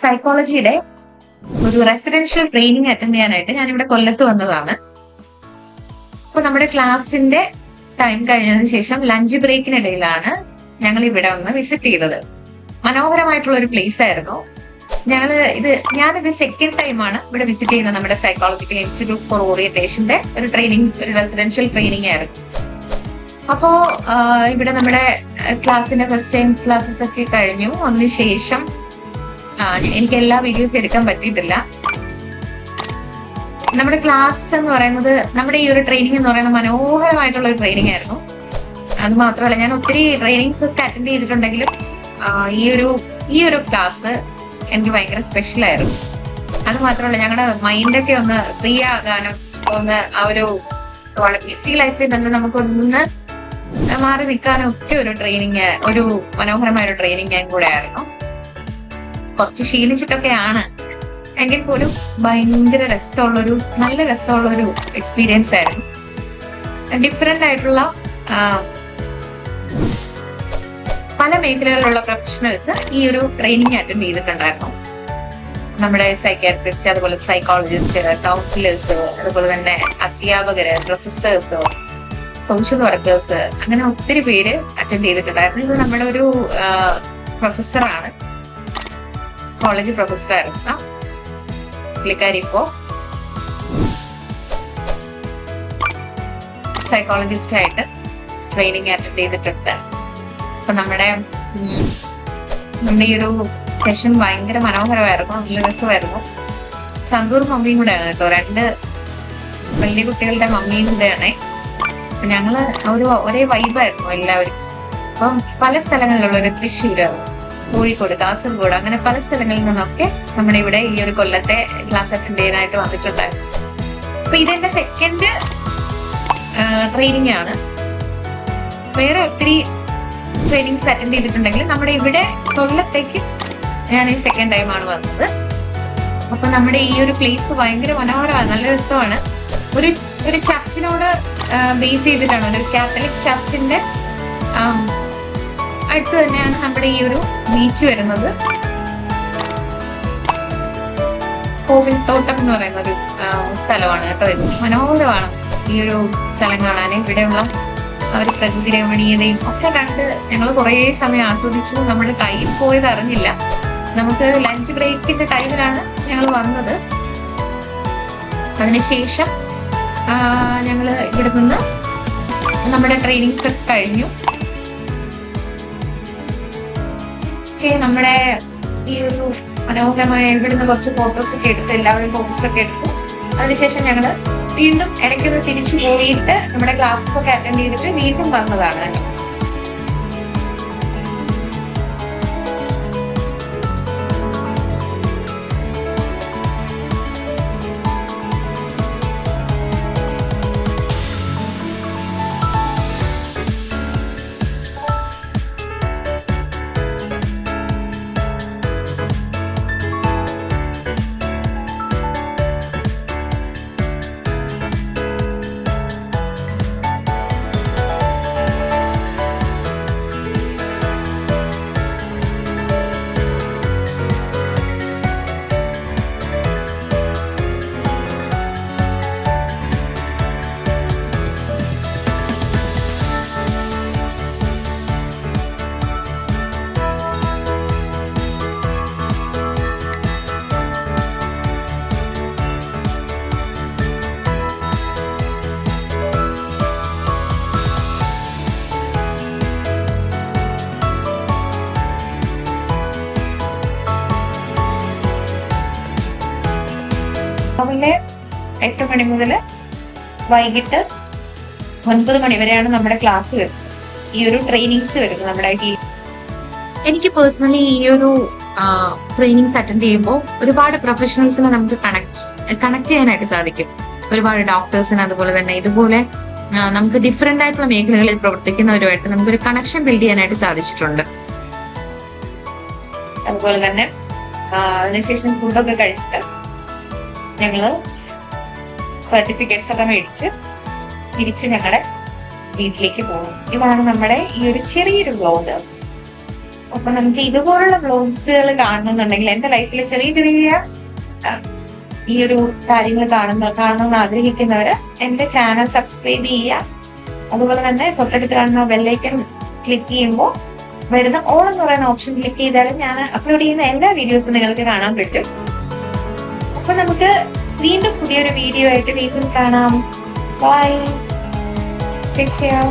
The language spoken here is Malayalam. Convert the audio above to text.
സൈക്കോളജിയുടെ ഒരു റെസിഡൻഷ്യൽ ട്രെയിനിങ് അറ്റൻഡ് ചെയ്യാനായിട്ട് ഞാനിവിടെ കൊല്ലത്ത് വന്നതാണ്. അപ്പൊ നമ്മുടെ ക്ലാസ്സിന്റെ ടൈം കഴിഞ്ഞതിന് ശേഷം ലഞ്ച് ബ്രേക്കിനിടയിലാണ് ഞങ്ങൾ ഇവിടെ ഒന്ന് വിസിറ്റ് ചെയ്തത്. മനോഹരമായിട്ടുള്ള ഒരു പ്ലേസ് ആയിരുന്നു. ഞാനിത് സെക്കൻഡ് ടൈമാണ് ഇവിടെ വിസിറ്റ് ചെയ്യുന്നത്. നമ്മുടെ സൈക്കോളജിക്കൽ ഇൻസ്റ്റിറ്റ്യൂട്ട് ഫോർ ഓറിയന്റേഷന്റെ ഒരു റെസിഡൻഷ്യൽ ട്രെയിനിങ് ആയിരുന്നു. അപ്പോ ഇവിടെ നമ്മുടെ ക്ലാസ്സിന്റെ ഫസ്റ്റ് ടൈം ക്ലാസ്സസ് ഒക്കെ കഴിഞ്ഞു. അതിനുശേഷം എനിക്ക് എല്ലാ വീഡിയോസ് എടുക്കാൻ പറ്റിയിട്ടില്ല. നമ്മുടെ ക്ലാസ് എന്ന് പറയുന്നത്, നമ്മുടെ ഈ ഒരു ട്രെയിനിങ് എന്ന് പറയുന്നത് മനോഹരമായിട്ടുള്ള ഒരു ട്രെയിനിങ് ആയിരുന്നു. അത് മാത്രമല്ല, ഞാൻ ഒത്തിരി ട്രെയിനിങ്സ് ഒക്കെ അറ്റൻഡ് ചെയ്തിട്ടുണ്ടെങ്കിലും ഈ ഒരു ക്ലാസ് എനിക്ക് ഭയങ്കര സ്പെഷ്യൽ ആയിരുന്നു. അത് മാത്രമല്ല, ഞങ്ങളുടെ മൈൻഡൊക്കെ ഒന്ന് ഫ്രീ ആകാനും ഒന്ന് ആ ഒരു ബിസി ലൈഫിൽ നിന്ന് നമുക്കൊന്ന് മാറി നിൽക്കാനും ഒക്കെ ഒരു മനോഹരമായ ഒരു ട്രെയിനിങ് കൂടെ ആയിരുന്നു. കുറച്ച് ക്ഷീണിച്ചിട്ടൊക്കെയാണ്, എങ്കിൽ പോലും ഭയങ്കര നല്ല രസമുള്ളൊരു എക്സ്പീരിയൻസ് ആയിരുന്നു. ഡിഫറെന്റ് ആയിട്ടുള്ള പല മേഖലകളിലുള്ള പ്രൊഫഷണൽസ് ഈ ഒരു ട്രെയിനിങ് അറ്റൻഡ് ചെയ്തിട്ടുണ്ടായിരുന്നു. നമ്മുടെ സൈക്യാട്രിസ്റ്റ്, അതുപോലെ സൈക്കോളജിസ്റ്റ്, കൗൺസിലേഴ്സ്, അതുപോലെ തന്നെ അധ്യാപകര്, പ്രൊഫസേഴ്സ്, സോഷ്യൽ വർക്കേഴ്സ്, അങ്ങനെ ഒത്തിരി പേര് അറ്റൻഡ് ചെയ്തിട്ടുണ്ടായിരുന്നു. ഇത് നമ്മുടെ ഒരു പ്രൊഫസറാണ്, കോളേജ് പ്രൊഫസറായിരുന്നു. പുള്ളിക്കാരി ഇപ്പോ സൈക്കോളജിസ്റ്റ് ആയിട്ട് ട്രെയിനിങ് അറ്റൻഡ് ചെയ്തിട്ടുണ്ട്. അപ്പൊ നമ്മുടെ ഈ ഒരു സെഷൻ ഭയങ്കര മനോഹരമായിരുന്നു, നല്ല രസമായിരുന്നു. സന്തൂർ മമ്മിയും കൂടെയാണ് കേട്ടോ, 2 വലിയ കുട്ടികളുടെ മമ്മിയും കൂടെയാണ്. അപ്പൊ ഞങ്ങള് ഒരേ വൈബായിരുന്നു എല്ലാവരും. അപ്പം പല സ്ഥലങ്ങളിലുള്ള തൃശ്ശൂര്, കോഴിക്കോട്, കാസർഗോഡ്, അങ്ങനെ പല സ്ഥലങ്ങളിൽ നിന്നൊക്കെ നമ്മുടെ ഇവിടെ ഈ ഒരു കൊല്ലത്തെ ക്ലാസ് അറ്റൻഡ് ചെയ്യാനായിട്ട് വന്നിട്ടുണ്ടായിരുന്നു. അപ്പൊ ഇതെന്റെ സെക്കൻഡ് ട്രെയിനിങ് ആണ്. വേറെ ഒത്തിരി ട്രെയിനിങ്സ് അറ്റൻഡ് ചെയ്തിട്ടുണ്ടെങ്കിൽ നമ്മുടെ ഇവിടെ കൊല്ലത്തേക്ക് ഞാൻ ഈ സെക്കൻഡ് ടൈമാണ് വന്നത്. അപ്പൊ നമ്മുടെ ഈ ഒരു പ്ലേസ് ഭയങ്കര മനോഹരമാണ്, നല്ല രസമാണ്. ഒരു ചർച്ചിനോട് ബേസ് ചെയ്തിട്ടാണ്, ഒരു കാത്തലിക് ചർച്ചിന്റെ അടുത്ത് തന്നെയാണ് നമ്മുടെ ഈ ഒരു ബീച്ച് വരുന്നത്. കോവിൽ തോട്ടം എന്ന് പറയുന്ന ഒരു സ്ഥലമാണ് കേട്ടോ. ഇത് മനോഹരമാണ് ഈ ഒരു സ്ഥലം കാണാൻ. ഇവിടെയുള്ള ഒരു പ്രകൃതി രമണീയതയും ഒക്കെ കണ്ട് ഞങ്ങൾ കുറേ സമയം ആസ്വദിച്ചു. നമ്മുടെ ടൈം പോയത് അറിഞ്ഞില്ല. നമുക്ക് ലഞ്ച് ബ്രേക്കിന്റെ ടൈമിലാണ് ഞങ്ങൾ വന്നത്. അതിനുശേഷം ഞങ്ങൾ ഇവിടെ നിന്ന് നമ്മുടെ ട്രെയിനിങ്സ് ഒക്കെ കഴിഞ്ഞു. നമ്മുടെ ഈ ഒരു മനോഹരമായ ഇവിടുന്ന് കുറച്ച് ഫോട്ടോസ് ഒക്കെ എടുത്ത് എല്ലാവരും ഫോട്ടോസ് ഒക്കെ എടുത്തു. അതിനുശേഷം ഞങ്ങള് വീണ്ടും ഇടയ്ക്കൊന്ന് തിരിച്ചു പോയിട്ട് നമ്മുടെ ക്ലാസ്സസ് ഒക്കെ അറ്റൻഡ് ചെയ്തിട്ട് വീണ്ടും വന്നതാണ് കേട്ടോ. രാവിലെ 8 മണി മുതൽ വൈകിട്ട് 9 മണി വരെയാണ് നമ്മുടെ ക്ലാസ് വരുന്നത്, ഈ ഒരു ട്രെയിനിങ്സ് വരുന്നത് നമ്മുടെ. എനിക്ക് പേഴ്സണലി ഈ ഒരു ട്രെയിനിങ്സ് അറ്റൻഡ് ചെയ്യുമ്പോൾ ഒരുപാട് പ്രൊഫഷണൽസിനെ നമുക്ക് കണക്ട് ചെയ്യാനായിട്ട് സാധിക്കും. ഒരുപാട് ഡോക്ടേഴ്സിന്, അതുപോലെ തന്നെ ഇതുപോലെ നമുക്ക് ഡിഫറെന്റ് ആയിട്ടുള്ള മേഖലകളിൽ പ്രവർത്തിക്കുന്നവരുമായിട്ട് നമുക്കൊരു കണക്ഷൻ ബിൽഡ് ചെയ്യാനായിട്ട് സാധിച്ചിട്ടുണ്ട്. അതുപോലെ തന്നെ അതിനുശേഷം ഫുഡൊക്കെ കഴിച്ചിട്ട് ഞങ്ങള് സർട്ടിഫിക്കറ്റ്സ് ഒക്കെ മേടിച്ച് തിരിച്ച് ഞങ്ങളുടെ വീട്ടിലേക്ക് പോകും. ഇതാണ് നമ്മുടെ ഈ ഒരു ചെറിയൊരു വ്ലോഗ്. അപ്പൊ നമുക്ക് ഇതുപോലുള്ള വ്ലോഗ്സുകൾ കാണുന്നുണ്ടെങ്കിൽ എന്റെ ലൈഫിൽ ചെറിയ ചെറിയ ഈ ഒരു കാര്യങ്ങൾ കാണണമെന്ന് ആഗ്രഹിക്കുന്നവര് എന്റെ ചാനൽ സബ്സ്ക്രൈബ് ചെയ്യുക. അതുപോലെ തന്നെ തൊട്ടടുത്ത് കാണുന്ന ബെല്ലൈക്കൺ ക്ലിക്ക് ചെയ്യുമ്പോൾ വരുന്ന ഓൾ എന്ന് പറയുന്ന ഓപ്ഷൻ ക്ലിക്ക് ചെയ്താൽ ഞാൻ അപ്ലോഡ് ചെയ്യുന്ന എല്ലാ വീഡിയോസും നിങ്ങൾക്ക് കാണാൻ പറ്റും. അപ്പൊ നമുക്ക് വീണ്ടും പുതിയൊരു വീഡിയോ ആയിട്ട് വീണ്ടും കാണാം. Bye, take care.